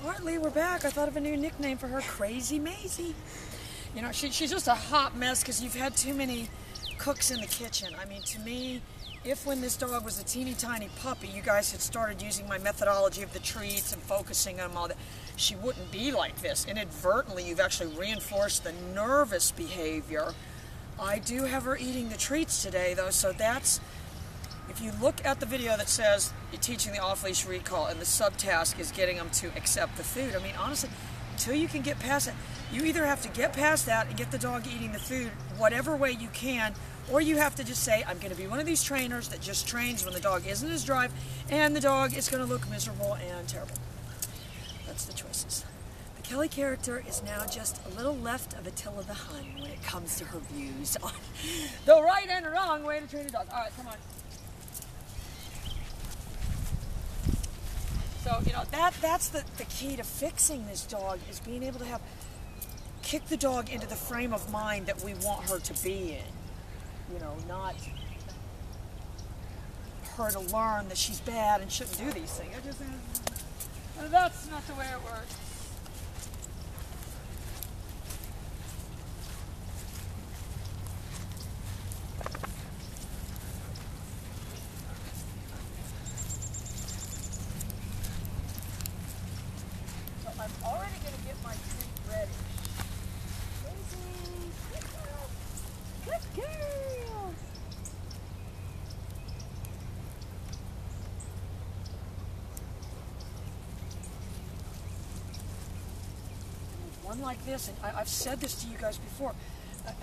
All right, Lee, we're back. I thought of a new nickname for her, Crazy Maize. You know, she's just a hot mess because you've had too many cooks in the kitchen. I mean, to me, if when this dog was a teeny tiny puppy, you guys had started using my methodology of the treats and focusing on all that, she wouldn't be like this. Inadvertently, you've actually reinforced the nervous behavior. I do have her eating the treats today, though, so that's, if you look at the video that says you're teaching the off-leash recall and the subtask is getting them to accept the food, I mean, honestly, until you can get past it, you either have to get past that and get the dog eating the food whatever way you can, or you have to just say, I'm going to be one of these trainers that just trains when the dog isn't as drive and the dog is going to look miserable and terrible. That's the choices. The Kelly character is now just a little left of Attila the Hun when it comes to her views on the right and wrong way to train a dog. All right, come on. So, you know, that's the key to fixing this dog, is being able to kick the dog into the frame of mind that we want her to be in. You know, not her to learn that she's bad and shouldn't do these things. That's not the way it works. So I'm already going to get my treat ready. Daisy, good girl. Good girl. One like this, and I've said this to you guys before.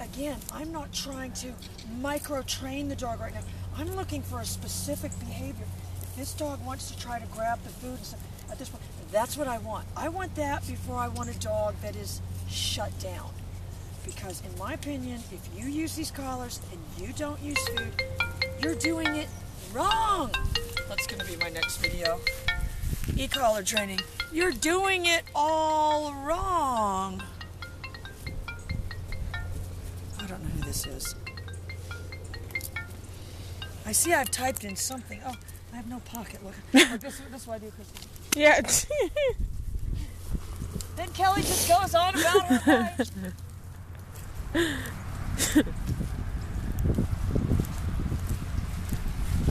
Again, I'm not trying to micro-train the dog right now. I'm looking for a specific behavior. If this dog wants to try to grab the food and stuff, at this point, that's what I want. I want that before I want a dog that is shut down. Because in my opinion, if you use these collars and you don't use food, you're doing it wrong. That's going to be my next video. E-collar training. You're doing it all wrong. I don't know who this is. I see I've typed in something. Oh, I have no pocket. Look, this is what I do, Kristen. Yeah. Then Kelly just goes on about her life.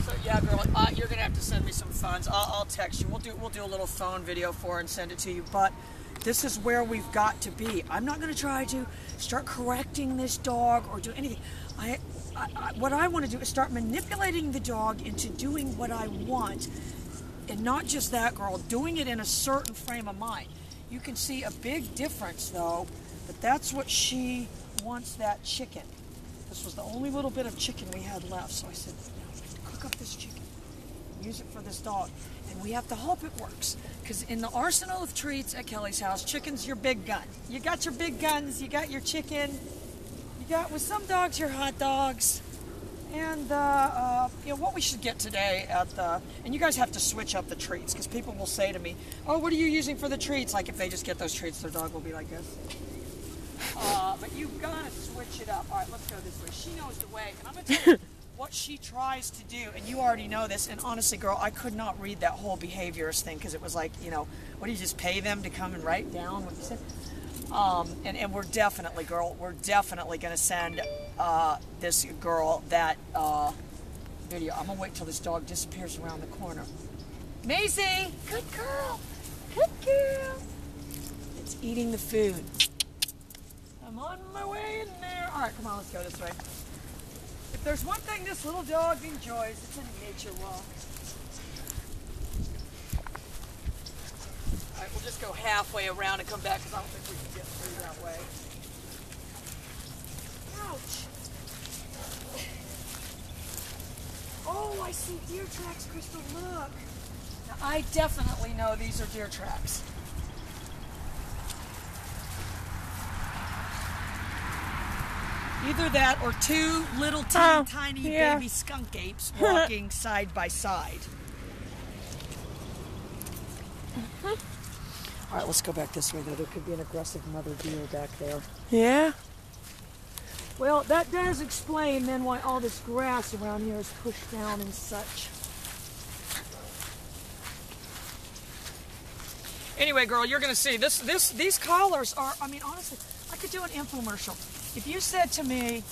So yeah, girl, you're gonna have to send me some funds. I'll text you. We'll do a little phone video for her and send it to you. But this is where we've got to be. I'm not gonna try to start correcting this dog or do anything. What I want to do is start manipulating the dog into doing what I want, and not just that, girl, doing it in a certain frame of mind. You can see a big difference, though, but that's what she wants, that chicken. This was the only little bit of chicken we had left, so I said, no, we have to cook up this chicken, use it for this dog, and we have to hope it works, because in the arsenal of treats at Kelly's house, chicken's your big gun. You got your big guns, you got your chicken, you got, with some dogs, your hot dogs, and you know, what we should get today at the, and you guys have to switch up the treats, because people will say to me, oh, what are you using for the treats? Like, if they just get those treats, their dog will be like this. But you've got to switch it up. All right, let's go this way. She knows the way, and I'm going to tell you what she tries to do, and you already know this, and honestly, girl, I could not read that whole behaviorist thing, because it was like, you know, what do you just pay them to come and write down what you said? And we're definitely, girl, we're definitely going to send this girl that video. I'm going to wait till this dog disappears around the corner. Maisie! Good girl! Good girl! It's eating the food. I'm on my way in there. All right, come on, let's go this way. If there's one thing this little dog enjoys, it's a nature walk. All right, we'll just go halfway around and come back, because I don't think we can get through that way. Ouch. Oh, I see deer tracks, Crystal, look. Now, I definitely know these are deer tracks. Either that or two little tiny baby skunk apes walking side by side. All right, let's go back this way, though. There could be an aggressive mother deer back there. Yeah. Well, that does explain then why all this grass around here is pushed down and such. Anyway, girl, you're gonna see these collars are. I mean, honestly, I could do an infomercial. If you said to me,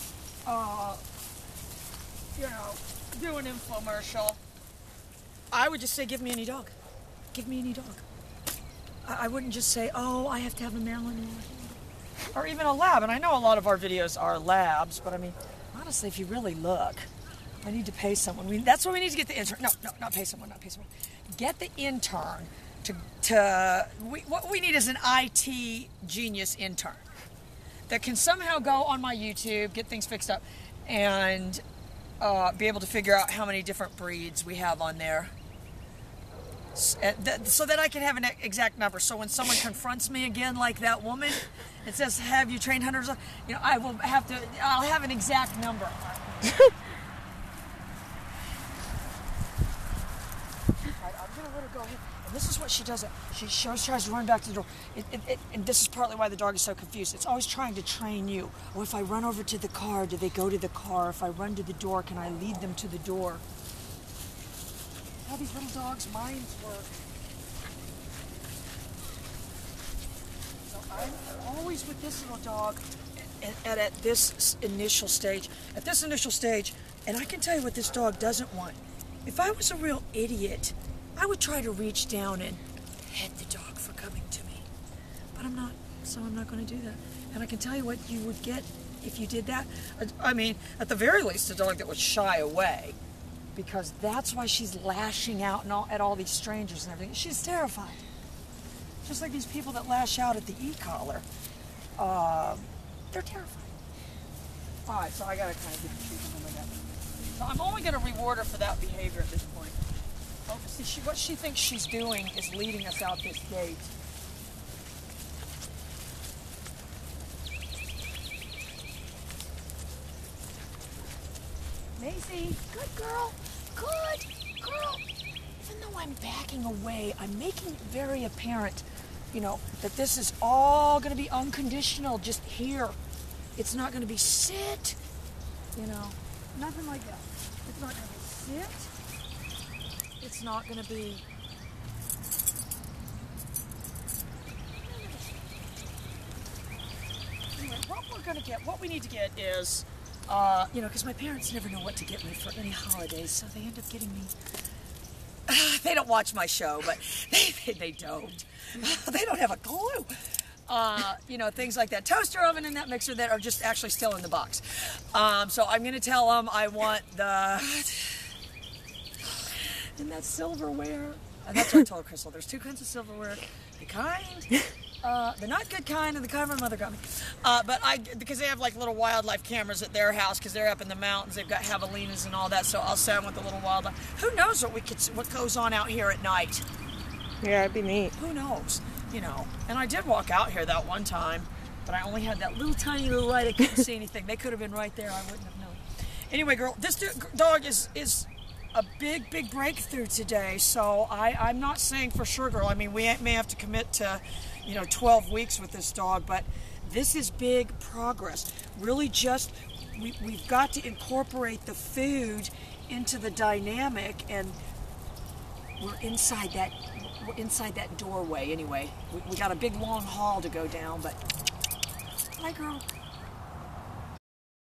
you know, do an infomercial, I would just say, give me any dog. Give me any dog. I wouldn't just say, oh, I have to have a Malinois. Or even a lab. And I know a lot of our videos are labs, but I mean, honestly, if you really look, I need to pay someone. That's what we need to get the intern. No, not pay someone, not pay someone. Get the intern what we need is an IT genius intern that can somehow go on my YouTube, get things fixed up, and be able to figure out how many different breeds we have on there. So that I can have an exact number. So when someone confronts me again, like that woman, it says, "Have you trained hunters?" You know, I'll have an exact number. I'm gonna let her go ahead. And this is what she does. She always tries to run back to the door. And this is partly why the dog is so confused. It's always trying to train you. Oh, if I run over to the car, do they go to the car? If I run to the door, can I lead them to the door? How these little dogs' minds work. So I'm always with this little dog at this initial stage. At this initial stage, and I can tell you what this dog doesn't want. If I was a real idiot, I would try to reach down and pet the dog for coming to me. But I'm not, so I'm not going to do that. And I can tell you what you would get if you did that. I mean, at the very least, a dog that would shy away. Because that's why she's lashing out and at all these strangers and everything. She's terrified. Just like these people that lash out at the e-collar. They're terrified. All right, so I got to kind of get the treatment like that. So I'm only going to reward her for that behavior at this point. Oh, see, what she thinks she's doing is leading us out this gate. Maize, good girl, good girl. Even though I'm backing away, I'm making it very apparent, you know, that this is all going to be unconditional, just here. It's not going to be sit, you know, nothing like that. It's not going to be sit. It's not going to be... Anyway, what we need to get is... you know, because my parents never know what to get me for any holidays, so they end up getting me... they don't watch my show, but they don't. They don't have a clue. You know, things like that toaster oven and that mixer that are just actually still in the box. So I'm going to tell them I want the... and that silverware. And that's what I told Crystal. There's two kinds of silverware. The kind... the not good kind and the kind my mother got me. Because they have like little wildlife cameras at their house because they're up in the mountains. They've got javelinas and all that, so I'll send with the little wildlife. Who knows what goes on out here at night? Yeah, it'd be neat. Who knows? You know. And I did walk out here that one time, but I only had that little tiny little light. I couldn't see anything. They could have been right there. I wouldn't have known. Anyway, girl, this dog is a big breakthrough today. So I'm not saying for sure, girl. I mean, we may have to commit to, you know, 12 weeks with this dog, but this is big progress. Really just, we've got to incorporate the food into the dynamic, and we're inside that doorway anyway. We got a big long hall to go down, but hi girl.